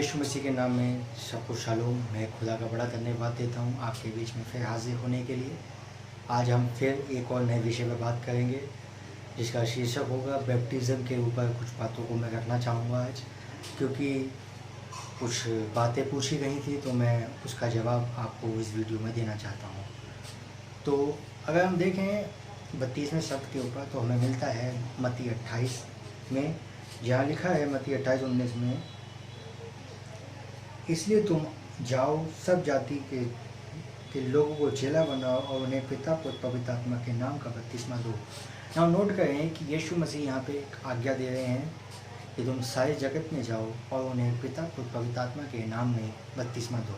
यीशु मसीह के नाम में सबको शालोम। मैं खुदा का बड़ा धन्यवाद देता हूँ आपके बीच में फिर हाजिर होने के लिए। आज हम फिर एक और नए विषय पर बात करेंगे जिसका शीर्षक होगा बैप्टिज़्म के ऊपर। कुछ बातों को मैं रखना चाहूँगा आज, क्योंकि कुछ बातें पूछी गई थी तो मैं उसका जवाब आपको इस वीडियो में देना चाहता हूँ। तो अगर हम देखें 32वें शब्द के ऊपर तो हमें मिलता है मत्ती 28 में, जहाँ लिखा है मत्ती 28:19 में, इसलिए तुम जाओ सब जाति के लोगों को चेला बनाओ और उन्हें पिता पुत्र पवित्र आत्मा के नाम का बपतिस्मा दो। now नोट करें कि यीशु मसीह यहाँ पे एक आज्ञा दे रहे हैं कि तुम सारे जगत में जाओ और उन्हें पिता पुत्र पवित्र आत्मा के नाम में बपतिस्मा दो।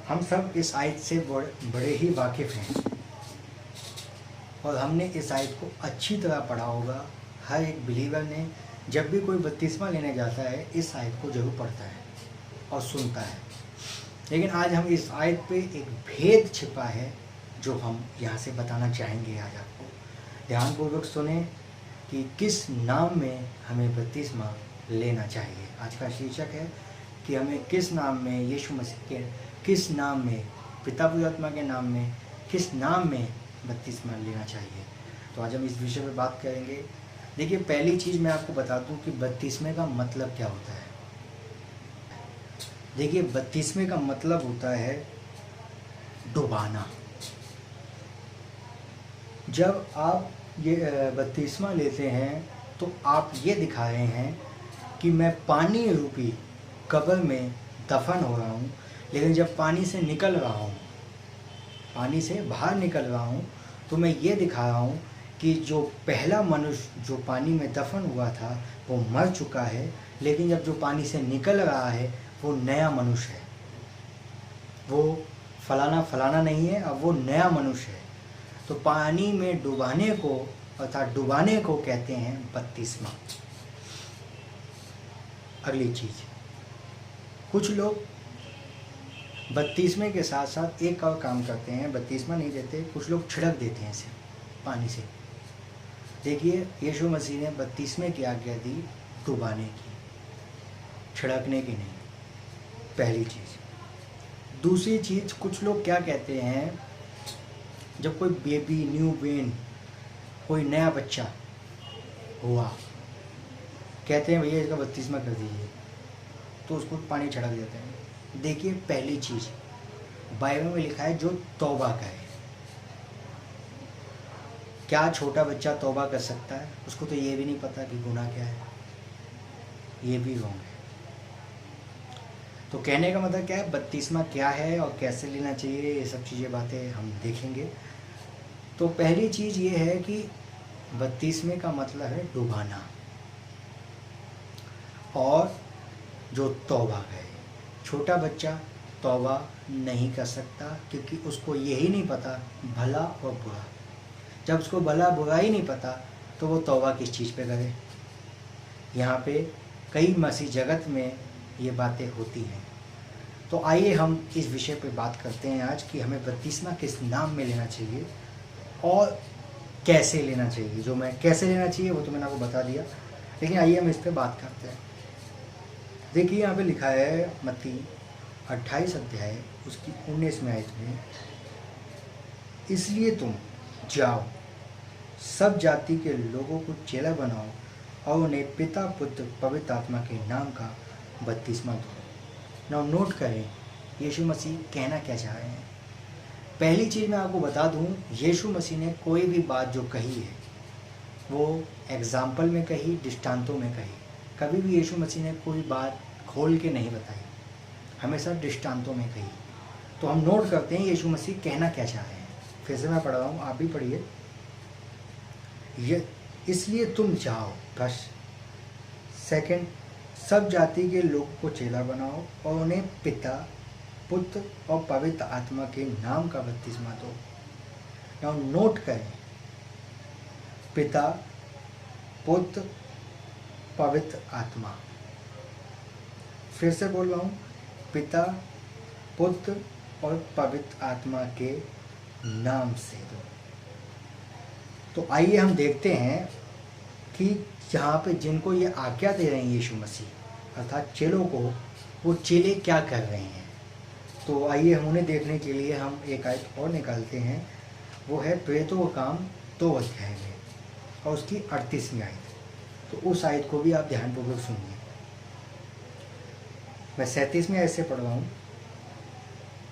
हम सब इस आयत से बड़े ही वाकिफ़ हैं और हमने इस आयत को अच्छी तरह पढ़ा होगा। हर एक बिलीवर ने जब भी कोई बपतिस्मा लेने जाता है इस आयत को जरूर पढ़ता है और सुनता है। लेकिन आज हम इस आयत पे एक भेद छिपा है जो हम यहाँ से बताना चाहेंगे। आज आपको ध्यानपूर्वक सुने कि किस नाम में हमें बपतिस्मा लेना चाहिए। आज का शीर्षक है कि हमें किस नाम में, यीशु मसीह के किस नाम में, पिता पुत्र आत्मा के नाम में, किस नाम में बपतिस्मा लेना चाहिए। तो आज हम इस विषय पे बात करेंगे। देखिए, पहली चीज़ मैं आपको बता दूं कि बपतिस्मे का मतलब क्या होता है। देखिए, बपतिस्मे का मतलब होता है डुबाना। जब आप ये बपतिस्मा लेते हैं तो आप ये दिखा रहे हैं कि मैं पानी रूपी कब्र में दफन हो रहा हूँ, लेकिन जब पानी से निकल रहा हूँ, पानी से बाहर निकल रहा हूँ, तो मैं ये दिखा रहा हूँ कि जो पहला मनुष्य जो पानी में दफन हुआ था वो मर चुका है, लेकिन जब जो पानी से निकल रहा है वो नया मनुष्य है। वो फलाना नहीं है, अब वो नया मनुष्य है। तो पानी में डुबाने को, अर्थात डुबाने को कहते हैं बपतिस्मा। अगली चीज़, कुछ लोग बपतिस्मे के साथ साथ एक और काम करते हैं। बपतिस्मा नहीं देते, कुछ लोग छिड़क देते हैं इसे पानी से। देखिए, यीशु मसीह ने बपतिस्मे की आज्ञा दी डुबाने की, छिड़कने की नहीं। पहली चीज़। दूसरी चीज़, कुछ लोग क्या कहते हैं, जब कोई बेबी, न्यू बेन, कोई नया बच्चा हुआ, कहते हैं भैया इसका बपतिस्मा कर दीजिए, तो उसको पानी छिड़क देते हैं। देखिए, पहली चीज़ बाइबल में लिखा है जो तौबा करे। क्या छोटा बच्चा तौबा कर सकता है? उसको तो ये भी नहीं पता कि गुनाह क्या है। ये भी रॉन्ग है। तो कहने का मतलब क्या है, बपतिस्मा क्या है और कैसे लेना चाहिए, ये सब चीज़ें बातें हम देखेंगे। तो पहली चीज़ ये है कि बपतिस्मे का मतलब है डुबाना। और जो तौबा करे, छोटा बच्चा तौबा नहीं कर सकता क्योंकि उसको यही नहीं पता भला और बुरा। जब उसको भला बुरा ही नहीं पता तो वो तौबा किस चीज़ पे करे। यहाँ पे कई मसीह जगत में ये बातें होती हैं। तो आइए हम इस विषय पे बात करते हैं आज कि हमें बपतिस्मा किस नाम में लेना चाहिए और कैसे लेना चाहिए। जो मैं कैसे लेना चाहिए वो तो मैंने आपको बता दिया, लेकिन आइए हम इस पे बात करते हैं। देखिए, यहाँ पे लिखा है मत्ती 28 अध्याय उसकी 19वें आयत में, इसलिए तुम जाओ सब जाति के लोगों को चेला बनाओ और उन्हें पिता पुत्र पवित्र आत्मा के नाम का बपतिस्मा दो। नाउ नोट करें यीशु मसीह कहना क्या चाह रहे हैं। पहली चीज़ मैं आपको बता दूं, यीशु मसीह ने कोई भी बात जो कही है वो एग्जाम्पल में कही, दृष्टांतों में कही। कभी भी यीशु मसीह ने कोई बात खोल के नहीं बताई, हमेशा दृष्टांतों में कही। तो हम नोट करते हैं यीशु मसीह कहना क्या चाह रहे हैं। फिर से मैं पढ़ रहा हूँ, आप भी पढ़िए। इसलिए तुम जाओ, बस सेकंड, सब जाति के लोगों को चेला बनाओ और उन्हें पिता पुत्र और पवित्र आत्मा के नाम का बपतिस्मा दो। नाउ नोट करें, पिता पुत्र पवित्र आत्मा। फिर से बोल रहा हूँ, पिता पुत्र और पवित्र आत्मा के नाम से दो। तो आइए हम देखते हैं कि जहाँ पे जिनको ये आज्ञा दे रहे हैं यीशु मसीह, अर्थात चेलों को वो चेले क्या कर रहे हैं। तो आइए हम उन्हें देखने के लिए हम एक आयत और निकालते हैं। वो है प्रेरितों का काम 2 अध्याय में और उसकी 38वीं आयत। तो उस आयत को भी आप ध्यानपूर्वक सुनिए। मैं 37वें आयत से पढ़ रहा हूँ।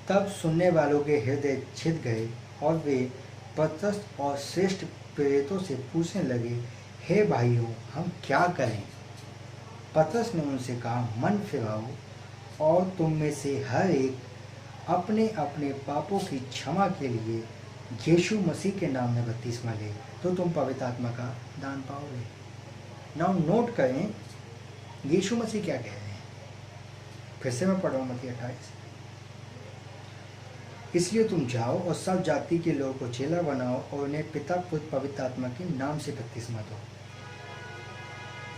तब सुनने वालों के हृदय छिद गए और वे पतरस और श्रेष्ठ प्रेरितों से पूछने लगे, हे भाइयों, हम क्या करें? पतरस ने उनसे कहा, मन फिराओ और तुम में से हर एक अपने अपने पापों की क्षमा के लिए यीशु मसीह के नाम में बपतिस्मा ले, तो तुम पवित्र आत्मा का दान पाओगे। नाउ नोट करें यीशु मसीह क्या कह रहे हैं। फिर से मैं पढ़ रहा हूँ मत्ती 28। इसलिए तुम जाओ और सब जाति के लोगों को चेला बनाओ और उन्हें पिता पुत्र पवित्र आत्मा के नाम से बपतिस्मा दो।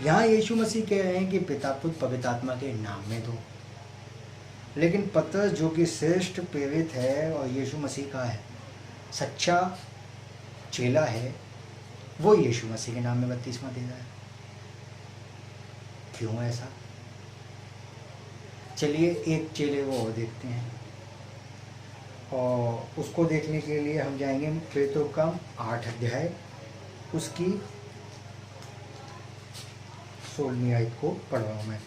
यहाँ यीशु मसीह कह रहे हैं कि पिता पुत्र पवित्र आत्मा के नाम में दो, लेकिन पतरस जो कि श्रेष्ठ प्रेरित है और यीशु मसीह का है सच्चा चेला है, वो यीशु मसीह के नाम में बपतिस्मा दे रहा है। क्यों ऐसा? चलिए एक चेले वो और देखते हैं, और उसको देखने के लिए हम जाएंगे प्रेरितों का 8 अध्याय उसकी 16वीं आयत को पढ़ रहा हूँ मैं।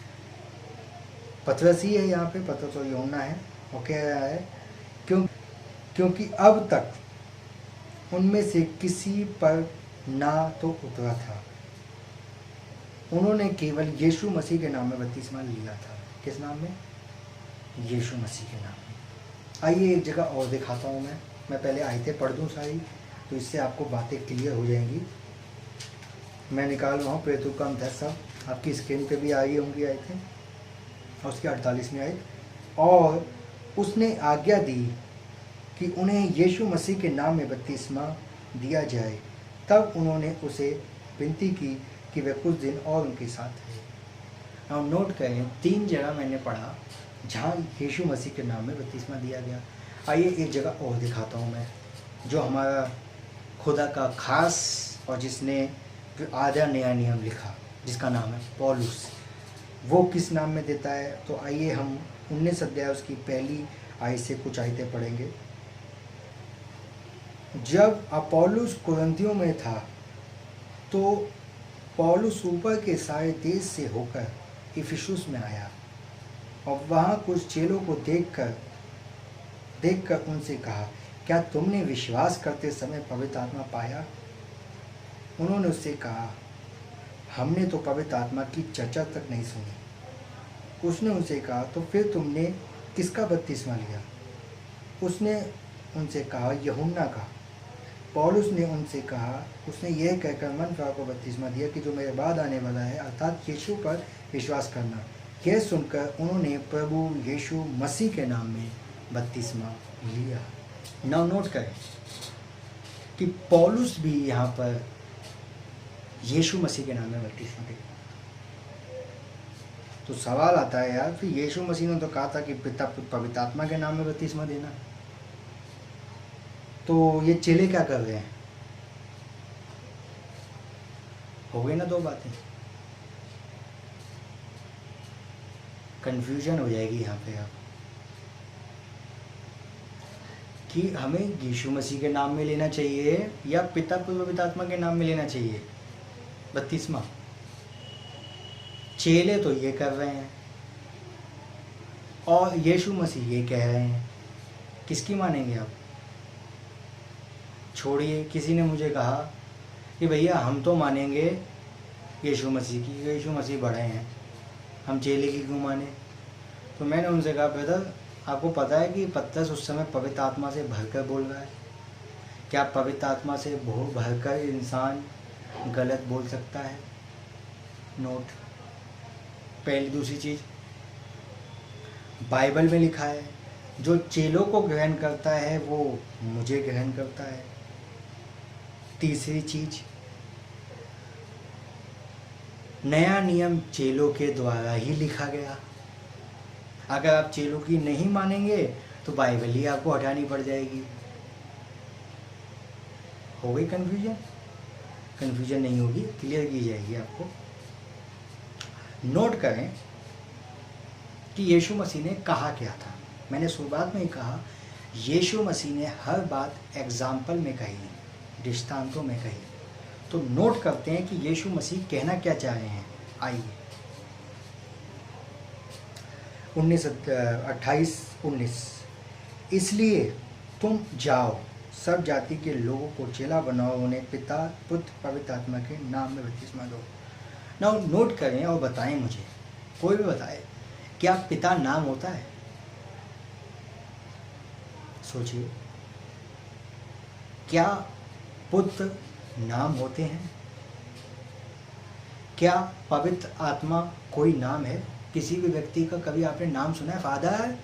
पतरस ही है यहाँ पे, पतरस और यूहन्ना है। वो कह रहा है क्योंकि अब तक उनमें से किसी पर ना तो उतरा था, उन्होंने केवल यीशु मसीह के नाम में बपतिस्मा लिया था। किस नाम में? यीशु मसीह के नाम में। आइए एक जगह और दिखाता हूँ मैं पहले आयतें पढ़ दूँ सारी, तो इससे आपको बातें क्लियर हो जाएंगी। मैं निकाल रहा हूँ प्रेरितों का 10 आपकी स्क्रीन पे भी आई होंगी आयतें, और उसकी 48वीं आयत। और उसने आज्ञा दी कि उन्हें यीशु मसीह के नाम में बपतिस्मा दिया जाए। तब उन्होंने उसे विनती की कि वह कुछ दिन और उनके साथ रहे। अब नोट करें 3 जगह मैंने पढ़ा जहाँ यीशु मसीह के नाम में बपतिस्मा दिया गया। आइए एक जगह और दिखाता हूँ मैं, जो हमारा खुदा का खास और जिसने आधा नया नियम लिखा, जिसका नाम है पौलुस, वो किस नाम में देता है। तो आइए हम 19 अध्याय उसकी पहली आयत से कुछ आयतें पढ़ेंगे। जब अपोलोस कुरिन्थियों में था तो पौलुस ऊपर के सारे देश से होकर इफिसुस में आया और वहाँ कुछ चेलों को देखकर उनसे कहा, क्या तुमने विश्वास करते समय पवित्र आत्मा पाया? उन्होंने उससे कहा, हमने तो पवित्र आत्मा की चर्चा तक नहीं सुनी। उसने उनसे कहा, तो फिर तुमने किसका बपतिस्मा लिया? उसने उनसे कहा, यूहन्ना का। पौलुस ने उनसे कहा, उसने यह कहकर मन फिराओ को बपतिस्मा दिया कि जो मेरे बाद आने वाला है, अर्थात यीशु पर विश्वास करना। यह सुनकर उन्होंने प्रभु यीशु मसीह के नाम में बपतिस्मा लिया। नाउ नोट करें कि पौलुस भी यहाँ पर यीशु मसीह के नाम में बपतिस्मा दिया। तो सवाल आता है यार, फिर यीशु मसीह ने तो कहा था कि पिता पवित्र आत्मा के नाम में बपतिस्मा देना, तो ये चेले क्या कर रहे हैं? हो गई ना 2 बातें, कंफ्यूजन हो जाएगी यहाँ पे आप कि हमें यीशु मसीह के नाम में लेना चाहिए या पिता पवित्र आत्मा के नाम में लेना चाहिए बपतिस्मा। चेले तो ये कर रहे हैं और यीशु मसीह ये कह रहे हैं, किसकी मानेंगे आप? छोड़िए, किसी ने मुझे कहा कि भैया हम तो मानेंगे यीशु मसीह की, यीशु मसीह बड़े हैं, हम चेले की क्यों माने? तो मैंने उनसे कहा, ब्रदर आपको पता है कि पतरस उस समय पवित्र आत्मा से भरकर बोल रहा है? क्या पवित्र आत्मा से भरकर इंसान गलत बोल सकता है? नोट। पहली दूसरी चीज़, बाइबल में लिखा है जो चेलों को ग्रहण करता है वो मुझे ग्रहण करता है। तीसरी चीज, नया नियम चेलों के द्वारा ही लिखा गया। अगर आप चेलों की नहीं मानेंगे तो बाइबल ही आपको हटानी पड़ जाएगी। हो गई कन्फ्यूजन? कन्फ्यूजन नहीं होगी, क्लियर की जाएगी आपको। नोट करें कि यीशु मसीह ने कहा क्या था। मैंने शुरुआत में ही कहा, यीशु मसीह ने हर बात एग्जाम्पल में कही, दृष्टांतों में कही। तो नोट करते हैं कि यीशु मसीह कहना क्या चाह रहे हैं। आइए 28-19, इसलिए तुम जाओ, सब जाति के लोगों को चेला बनाओ, उन्हें पिता पुत्र पवित्र आत्मा के नाम में बपतिस्मा दो। ना नोट करें और बताएं मुझे, कोई भी बताए, क्या पिता नाम होता है? सोचिए, क्या पुत्र नाम होते हैं? क्या पवित्र आत्मा कोई नाम है? किसी भी व्यक्ति का कभी आपने नाम सुना है? फादर,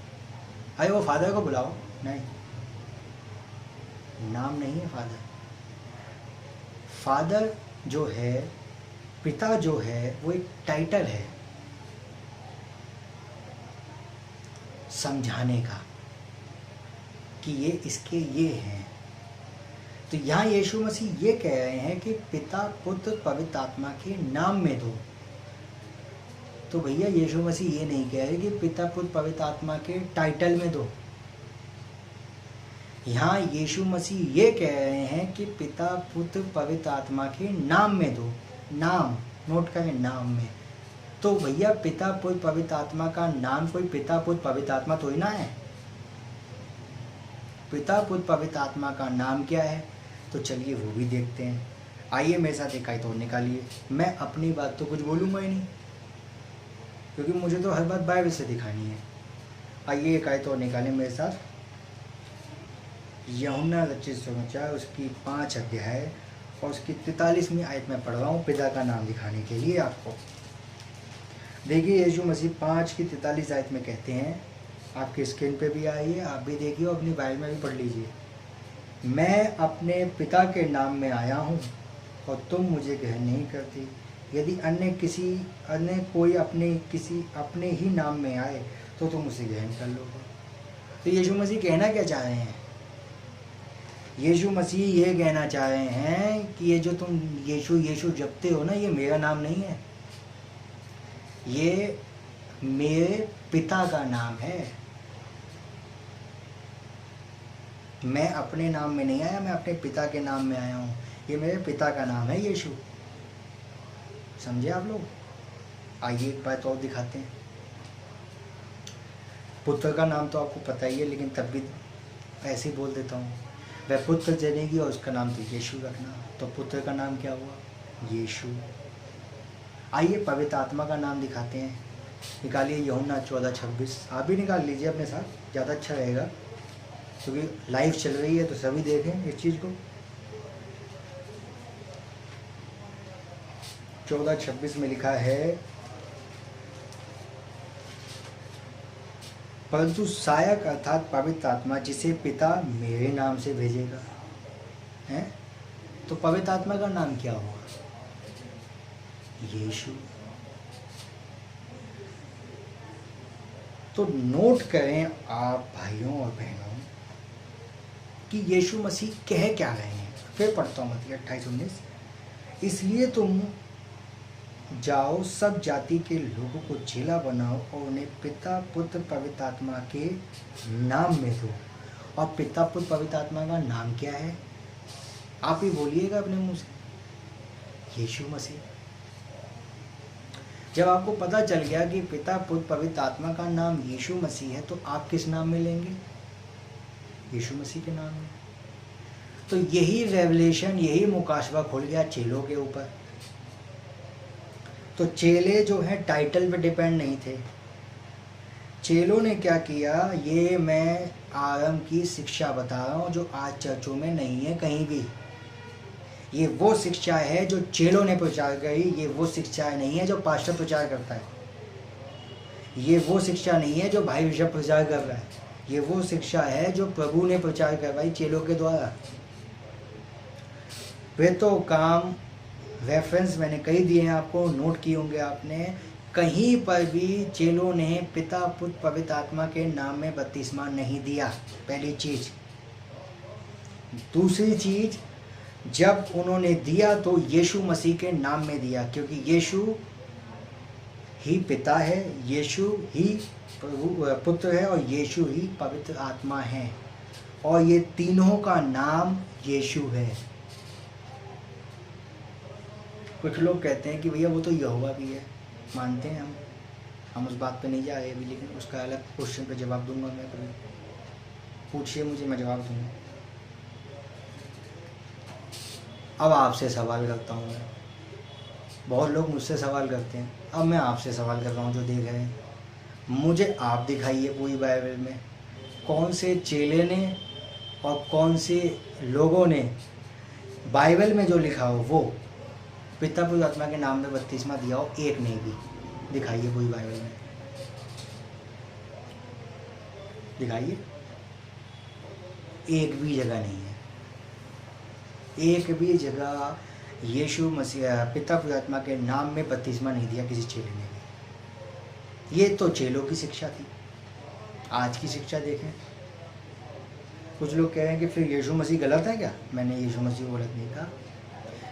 अरे वो फादर को बुलाओ। नहीं, नाम नहीं है फादर। फादर जो है, पिता जो है, वो एक टाइटल है समझाने का कि ये इसके ये हैं। तो यहाँ यीशु मसीह ये कह रहे हैं कि पिता पुत्र पवित्र आत्मा के नाम में दो। तो भैया यीशु मसीह ये नहीं कह रहे कि पिता पुत्र पवित्र आत्मा के टाइटल में दो। यहाँ यीशु मसीह ये कह रहे हैं कि पिता पुत्र पवित्र आत्मा के नाम में दो। नाम नोट करें, नाम में। तो भैया पिता पुत्र पवित्र आत्मा का नाम कोई पिता पुत्र पवित्र आत्मा तो ही ना है। पिता पुत्र पवित्र आत्मा का नाम क्या है? तो चलिए वो भी देखते हैं। आइए मेरे साथ एक आयत और निकालिए। मैं अपनी बात तो कुछ बोलूँगा ही नहीं, क्योंकि मुझे तो हर बात बाइबल से दिखानी है। आइए एक आयत और निकालें मेरे साथ। यूहन्ना रचित सुसमाचार उसकी 5 अध्याय और उसकी 43वीं आयत में पढ़ रहा हूँ, पिता का नाम दिखाने के लिए आपको। देखिए यीशु मसीह 5 की 43 आयत में कहते हैं, आपकी स्क्रीन पे भी आई है, आप भी देखिए और अपनी बाइबल में भी पढ़ लीजिए। मैं अपने पिता के नाम में आया हूँ और तुम मुझे ग्रहण नहीं करती। यदि अन्य कोई अपने ही नाम में आए तो तुम उसे ग्रहण कर लोगे। तो यीशु मसीह कहना क्या चाह रहे हैं? यीशु मसीह ये कहना चाह रहे हैं कि ये जो तुम यीशु यीशु जपते हो ना, ये मेरा नाम नहीं है, ये मेरे पिता का नाम है। मैं अपने नाम में नहीं आया, मैं अपने पिता के नाम में आया हूँ। ये मेरे पिता का नाम है यीशु। समझे आप लोग? आइए एक बात और दिखाते हैं। पुत्र का नाम तो आपको पता ही है, लेकिन तब भी ऐसे ही बोल देता हूँ। वह पुत्र जनेगी और उसका नाम तो यीशु रखना। तो पुत्र का नाम क्या हुआ? यीशु। आइए पवित्र आत्मा का नाम दिखाते हैं। निकालिए यूहन्ना 14:26। आप भी निकाल लीजिए अपने साथ, ज़्यादा अच्छा रहेगा, क्योंकि लाइव चल रही है तो सभी देखें इस चीज़ को। 14:26 में लिखा है, परंतु सहायक अर्थात पवित्र आत्मा जिसे पिता मेरे नाम से भेजेगा। हैं? तो पवित्र आत्मा का नाम क्या होगा? यीशु। तो नोट करें आप भाइयों और बहनों कि यीशु मसीह कह क्या रहे हैं। फिर पढ़ता हूँ मत्ती 28-19, इसलिए तुम जाओ, सब जाति के लोगों को चेला बनाओ और उन्हें पिता पुत्र पवित्र आत्मा के नाम में दो। और पिता पुत्र पवित्र आत्मा का नाम क्या है? आप ही बोलिएगा अपने मुंह से, यीशु मसीह। जब आपको पता चल गया कि पिता पुत्र पवित्र आत्मा का नाम यीशु मसीह है, तो आप किस नाम में लेंगे? यीशु मसीह के नाम में। तो यही रेवलेशन, यही मुकाशवा खुल गया चेलों के ऊपर। तो चेले जो हैं टाइटल पे डिपेंड नहीं थे। चेलों ने क्या किया, ये मैं आरंभ की शिक्षा बता रहा हूँ जो आज चर्चों में नहीं है कहीं भी। ये वो शिक्षा है जो चेलों ने प्रचार करी, ये वो शिक्षा नहीं है जो पास्टर प्रचार करता है, ये वो शिक्षा नहीं है जो भाई बिशप प्रचार कर रहा है, ये वो शिक्षा है जो प्रभु ने प्रचार करवाई चेलों के द्वारा। वे तो काम रेफरेंस मैंने कई दिए हैं आपको, नोट किए होंगे आपने। कहीं पर भी चेलों ने पिता पुत्र पवित्र आत्मा के नाम में बपतिस्मा नहीं दिया, पहली चीज। दूसरी चीज, जब उन्होंने दिया तो यीशु मसीह के नाम में दिया, क्योंकि यीशु ही पिता है, यीशु ही प्रभु पुत्र है और यीशु ही पवित्र आत्मा है, और ये तीनों का नाम यीशु है। कुछ लोग कहते हैं कि भैया वो तो यहोवा भी है, मानते हैं हम उस बात पे नहीं जा रहे अभी, लेकिन उसका अलग क्वेश्चन पे जवाब दूंगा मैं कभी। पूछिए मुझे, मैं जवाब दूंगा। अब आपसे सवाल करता हूँ मैं, बहुत लोग मुझसे सवाल करते हैं, अब मैं आपसे सवाल कर रहा हूँ जो देख रहे हैं, मुझे आप दिखाइए पूरी बाइबल में कौन से चेले ने और कौन से लोगों ने बाइबल में जो लिखा हो वो पिता पुत्र आत्मा के नाम में बपतिस्मा दिया हो। एक ने भी दिखाइए पूरी बाइबल में, दिखाइए। एक भी जगह नहीं है, एक भी जगह यीशु मसीह पिता पुत्र आत्मा के नाम में बपतिस्मा नहीं दिया किसी चेले ने भी। ये तो चेलों की शिक्षा थी। आज की शिक्षा देखें। कुछ लोग कह रहे हैं कि फिर यीशु मसीह गलत है क्या? मैंने यीशु मसीह को गलत नहीं कहा।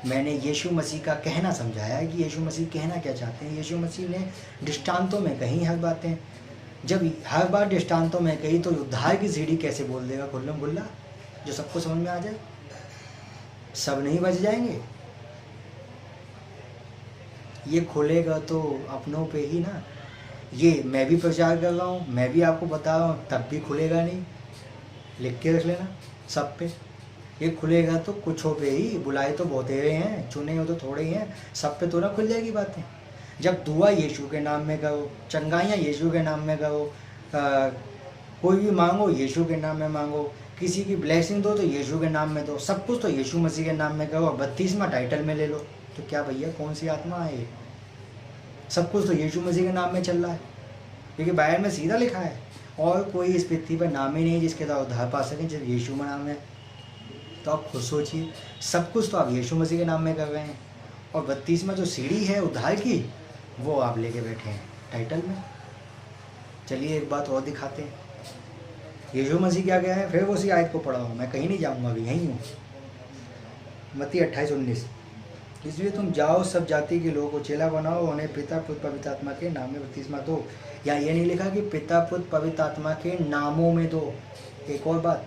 मैंने यीशु मसीह का कहना समझाया है कि यीशु मसीह कहना क्या चाहते हैं। यीशु मसीह ने दृष्टांतों में कही हर बातें। जब हर बार दृष्टांतों में कही तो उद्धार की सीढ़ी कैसे बोल देगा खुल्लम खुल्ला, जो सबको समझ में आ जाए? सब नहीं बच जाएंगे। ये खुलेगा तो अपनों पे ही ना। ये मैं भी प्रचार कर रहा हूँ, मैं भी आपको बता रहा हूँ, तब भी खुलेगा नहीं। लिख के रख लेना सब पे। ये खुलेगा तो कुछों पे ही। बुलाए तो बहुतेरे हैं, चुने हो तो थोड़े ही हैं। सब पे तो ना खुल जाएगी बातें। जब दुआ यीशु के नाम में करो, चंगाइयाँ यीशु के नाम में करो, कोई भी मांगो यीशु के नाम में मांगो, किसी की ब्लेसिंग दो तो यीशु के नाम में दो, सब कुछ तो यीशु मसीह के नाम में करो। 32वां टाइटल में ले लो। तो क्या भैया कौन सी आत्मा है ये? सब कुछ तो यीशु मसीह के नाम में चल रहा है, क्योंकि बाइबल में सीधा लिखा है। और कोई इस पृथ्वी पर नाम ही नहीं जिसके द्वारा उद्धार पा सकें जब यीशु में नाम है। तो आप खुद सोचिए, सब कुछ तो आप यीशु मसीह के नाम में कर रहे हैं, और 32वां जो सीढ़ी है उद्धार की वो आप लेके बैठे हैं टाइटल में। चलिए एक बात और दिखाते हैं, यीशु मसीह क्या गया है। फिर वो उसी आयत को पढ़ा हूँ, मैं कहीं नहीं जाऊँगा, अभी यहीं हूँ। मत्ती 28:19, इसलिए तुम जाओ सब जाति के लोगों को चेला बनाओ, उन्हें पिता पुत्र पवित्र आत्मा के नाम में बपतिस्मा दो। या ये नहीं लिखा कि पिता पुत्र पवित्र आत्मा के नामों में दो। एक और बात,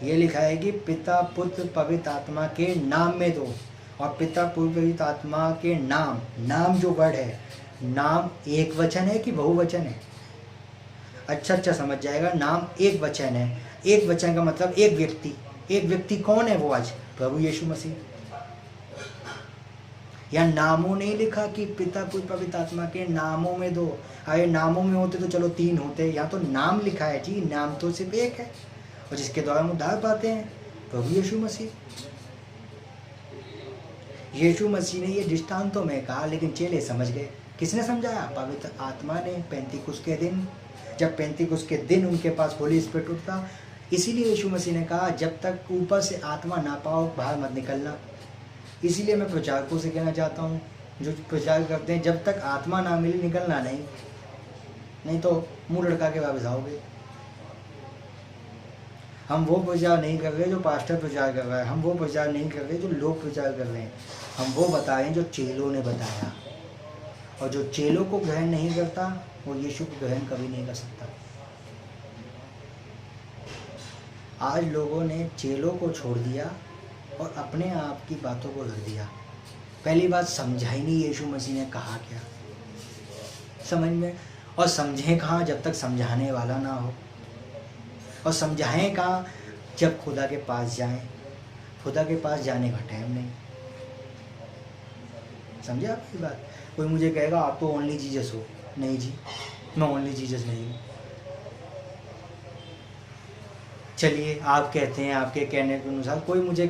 ये लिखा है कि पिता पुत्र पवित्र आत्मा के नाम में दो। और पिता पुत्र पवित्र आत्मा के नाम, नाम जो वर्ड है, नाम एक वचन है कि बहुवचन है? अच्छा समझ जाएगा, नाम एक वचन है। एक वचन का मतलब एक व्यक्ति। एक व्यक्ति कौन है वो? आज प्रभु यीशु मसीह। या नामों नहीं लिखा कि पिता पुत्र पवित्र आत्मा के नामों में दो। अरे नामों में होते तो चलो 3 होते, यहाँ तो नाम लिखा है जी। नाम तो सिर्फ एक है, और जिसके द्वारा हम उद्धार पाते हैं, प्रभु यीशु मसीह। यीशु मसीह ने ये दृष्टांतों में कहा, लेकिन चेले समझ गए। किसने समझाया? पवित्र आत्मा ने। पेंतीकुस्त के दिन, जब पेंतीकुस्त के दिन उनके पास होली स्पिरिट उठता, इसीलिए यीशु मसीह ने कहा जब तक ऊपर से आत्मा ना पाओ बाहर मत निकलना। इसीलिए मैं प्रचारकों से कहना चाहता हूँ जो प्रचार करते हैं, जब तक आत्मा ना मिले निकलना नहीं तो मुँह लड़का के वापस आओगे। हम वो प्रचार नहीं कर रहे जो पास्टर प्रचार कर रहा है, हम वो प्रचार नहीं कर रहे जो लोग प्रचार कर रहे हैं। हम वो बताएं जो चेलों ने बताया, और जो चेलों को ग्रहण नहीं करता वो यीशु को ग्रहण कभी नहीं कर सकता। आज लोगों ने चेलों को छोड़ दिया और अपने आप की बातों को रख दिया। पहली बात, समझा ही नहीं यीशु मसीह ने कहा क्या समझ में। और समझें कहाँ जब तक समझाने वाला ना हो, और समझाएं कहाँ जब खुदा के पास जाएं। खुदा के पास जाने का टाइम नहीं। समझे आपकी बात? कोई मुझे कहेगा आप तो ओनली जीसस हो। नहीं जी, मैं ओनली जीसस नहीं हूँ। चलिए आप कहते हैं, आपके कहने के अनुसार कोई मुझे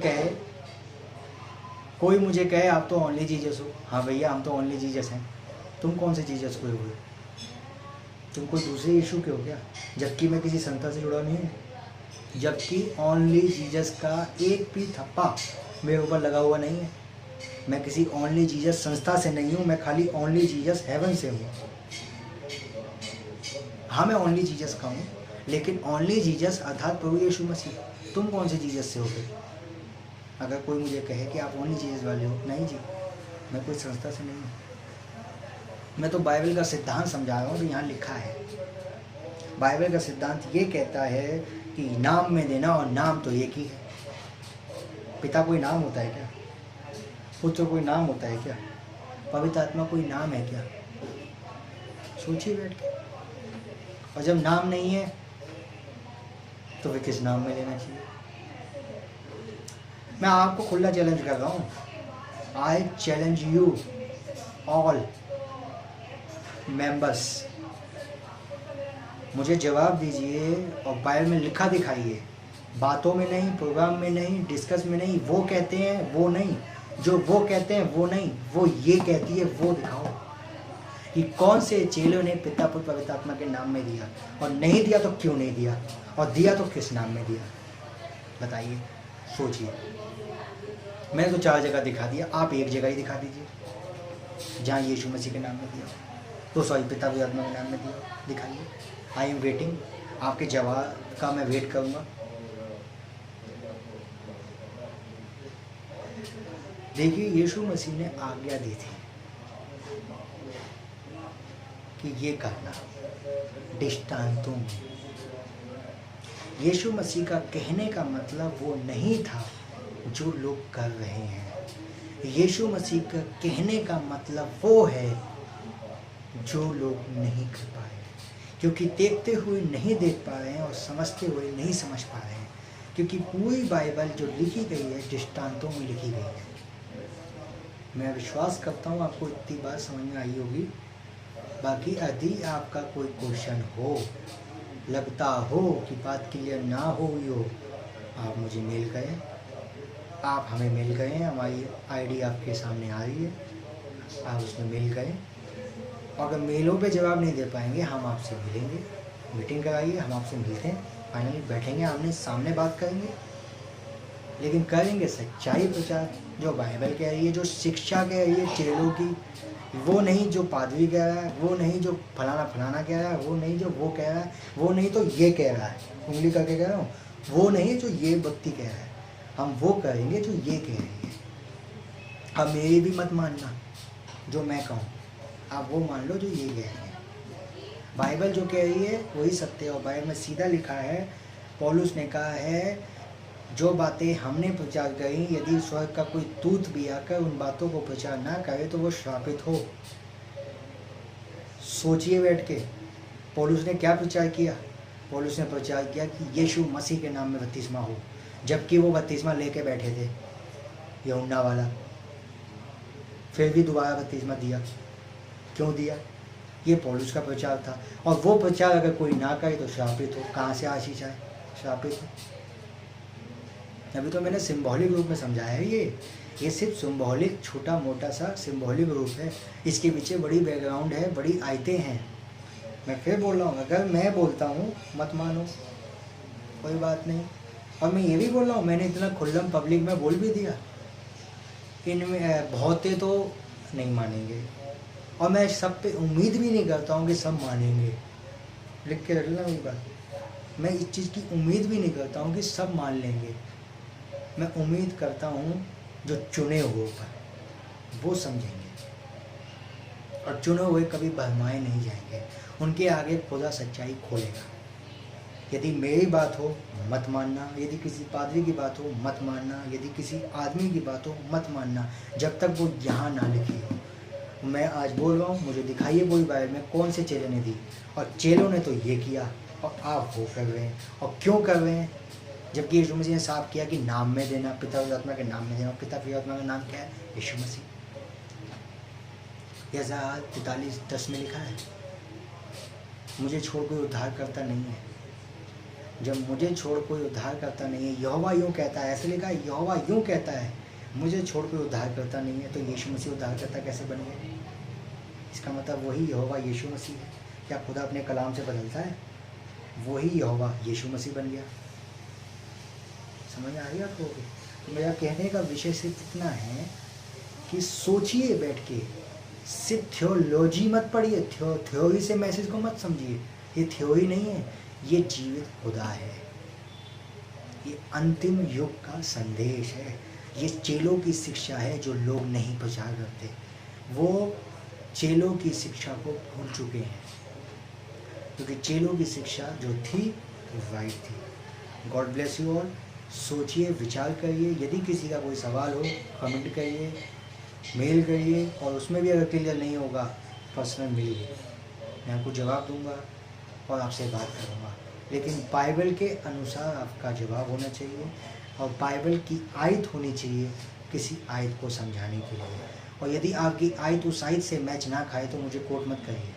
कहे आप तो ओनली जीसस हो। हाँ भैया हम तो ओनली जीसस हैं। तुम कौन से जीसस को हो? तुम कोई दूसरे यीशु के हो क्या? जबकि मैं किसी संस्था से जुड़ा नहीं हूँ, जबकि ओनली जीसस का एक भी थप्पा मेरे ऊपर लगा हुआ नहीं है। मैं किसी ओनली जीसस संस्था से नहीं हूँ, मैं खाली ओनली जीसस हेवन से हूँ। हाँ मैं ओनली जीसस का हूँ, लेकिन ओनली जीसस अर्थात प्रभु यीशु मसीह। तुम कौन से जीसस से हो गए? अगर कोई मुझे कहे कि आप ओनली जीसस वाले हो, नहीं जी मैं कोई संस्था से नहीं हूँ। मैं तो बाइबल का सिद्धांत समझा रहा हूँ, तो यहाँ लिखा है। बाइबल का सिद्धांत ये कहता है कि नाम में देना, और नाम तो एक ही है। पिता कोई नाम होता है क्या? पुत्र कोई नाम होता है क्या? पवित्र आत्मा कोई नाम है क्या? सोचिए बैठ के। और जब नाम नहीं है तो फिर किस नाम में लेना चाहिए? मैं आपको खुला चैलेंज कर रहा हूँ। I challenge you all members, मुझे जवाब दीजिए और बाइबल में लिखा दिखाइए। बातों में नहीं, प्रोग्राम में नहीं, डिस्कस में नहीं। वो कहते हैं वो नहीं, जो वो कहते हैं वो नहीं, वो ये कहती है वो दिखाओ कि कौन से चेलों ने पिता पुत्र पवित्र आत्मा के नाम में दिया, और नहीं दिया तो क्यों नहीं दिया, और दिया तो किस नाम में दिया? बताइए, सोचिए। मैंने तो 4 जगह दिखा दिया, आप एक जगह ही दिखा दीजिए जहाँ यीशु मसीह के नाम में दिया, तो सॉरी पिता पुत्र आत्मा के नाम में दिया, दिखाइए। आई एम वेटिंग, आपके जवाब का मैं वेट करूँगा। देखिए, यीशु मसीह ने आज्ञा दी थी कि ये करना दृष्टांतों में। यीशु मसीह का कहने का मतलब वो नहीं था जो लोग कर रहे हैं। यीशु मसीह का कहने का मतलब वो है जो लोग नहीं कर पा रहे, क्योंकि देखते हुए नहीं देख पा रहे हैं और समझते हुए नहीं समझ पा रहे हैं, क्योंकि पूरी बाइबल जो लिखी गई है दृष्टांतों में लिखी गई है। मैं विश्वास करता हूँ आपको इतनी बात समझ में आई होगी। बाकी यदि आपका कोई क्वेश्चन हो, लगता हो कि बात क्लियर ना हुई हो, आप मुझे मेल करें। आप हमें मेल करें, हमारी आईडी आपके सामने आ रही है, आप उसमें मेल करें। अगर मेलों पे जवाब नहीं दे पाएंगे, हम आपसे मिलेंगे, मीटिंग कराइए, हम आपसे मिलते हैं, फाइनली बैठेंगे, आमने सामने बात करेंगे, लेकिन करेंगे सच्चाई प्रचार, जो बाइबल कह रही है, जो शिक्षा कह रही है चेलों की, वो नहीं जो पादरी कह रहा है, वो नहीं जो फलाना फलाना कह रहा है, वो नहीं जो वो कह रहा है, वो नहीं तो ये कह रहा है, उंगली करके कह रहा हूँ, वो नहीं जो ये व्यक्ति कह रहा है। हम वो करेंगे जो ये कह रही है। अब मेरी भी मत मानना जो मैं कहूँ, आप वो मान लो जो ये कह रही है। बाइबल जो कह रही है वही सत्य है, और बाइबल में सीधा लिखा है, पौलुस ने कहा है, जो बातें हमने प्रचार करी, यदि स्वर्ग का कोई दूत भी आकर उन बातों को प्रचार ना करे तो वो श्रापित हो। सोचिए बैठ के, पौलुस ने क्या प्रचार किया? पौलुस ने प्रचार किया कि यीशु मसीह के नाम में बपतिस्मा हो, जबकि वो बपतिस्मा लेके बैठे थे यूहन्ना वाला, फिर भी दोबारा बपतिस्मा दिया। क्यों दिया? ये पौलुस का प्रचार था। और वो प्रचार अगर कोई ना करे तो श्रापित हो। कहाँ से आशीष आए? श्रापित हो। अभी तो मैंने सिंबॉलिक रूप में समझाया है। ये सिर्फ सिंबॉलिक, छोटा मोटा सा सिंबॉलिक रूप है, इसके पीछे बड़ी बैकग्राउंड है, बड़ी आयतें हैं। मैं फिर बोल रहा हूँ, अगर मैं बोलता हूँ मत मानो, कोई बात नहीं। और मैं ये भी बोल रहा हूँ, मैंने इतना खुल्लम पब्लिक में बोल भी दिया, इनमें बहुते तो नहीं मानेंगे, और मैं सब पे उम्मीद भी नहीं करता हूँ कि सब मानेंगे। लिख के रख लेना ये बात, मैं इस चीज़ की उम्मीद भी नहीं करता हूँ कि सब मान लेंगे। मैं उम्मीद करता हूँ जो चुने हुए पर वो समझेंगे, और चुने हुए कभी भरमाए नहीं जाएंगे। उनके आगे खुदा सच्चाई खोलेगा। यदि मेरी बात हो मत मानना, यदि किसी पादरी की बात हो मत मानना, यदि किसी आदमी की बात हो मत मानना, जब तक वो यहाँ ना लिखी हो। मैं आज बोल रहा हूँ, मुझे दिखाइए कोई बाइबल में कौन से चेले ने दी, और चेलों ने तो ये किया और आप वो कर रहे हैं। और क्यों कर रहे हैं? जबकि यीशु मसीह ने साफ किया कि नाम में देना, पिता पवित्र आत्मा के नाम में देना। पिता पवित्र आत्मा का नाम क्या है? यीशु मसीह। यशायाह 43:10 में लिखा है, मुझे छोड़ कोई उद्धार करता नहीं है। जब मुझे छोड़ कोई उद्धार करता नहीं है, यहोवा यूँ कहता है, ऐसे लिखा है, यहोवा यूँ कहता है, मुझे छोड़ कोई उद्धार करता नहीं है, तो यीशु मसीह उद्धार करता कैसे बन गए? इसका मतलब वही यहोवा यीशु मसीह है। क्या खुदा अपने कलाम से बदलता है? वही यहोवा यीशु मसीह बन गया। समझ आ रही है आपको? तो मेरा कहने का विषय सिर्फ इतना है कि सोचिए बैठ के, सिर्फ थियोलॉजी मत पढ़िए, थ्योरी से मैसेज को मत समझिए। ये थ्योरी नहीं है, ये जीवित खुदा है। ये अंतिम युग का संदेश है। ये चेलों की शिक्षा है जो लोग नहीं प्रचार करते। वो चेलों की शिक्षा को भूल चुके हैं, क्योंकि चेलों की शिक्षा जो थी वो राइट थी। God bless you all. सोचिए, विचार करिए। यदि किसी का कोई सवाल हो कमेंट करिए, मेल करिए, और उसमें भी अगर क्लियर नहीं होगा पर्सनल मिलिए, मैं आपको जवाब दूंगा और आपसे बात करूंगा। लेकिन बाइबल के अनुसार आपका जवाब होना चाहिए, और बाइबल की आयत होनी चाहिए किसी आयत को समझाने के लिए। और यदि आपकी आयत उस आयत से मैच ना खाए तो मुझे कोट मत करिए।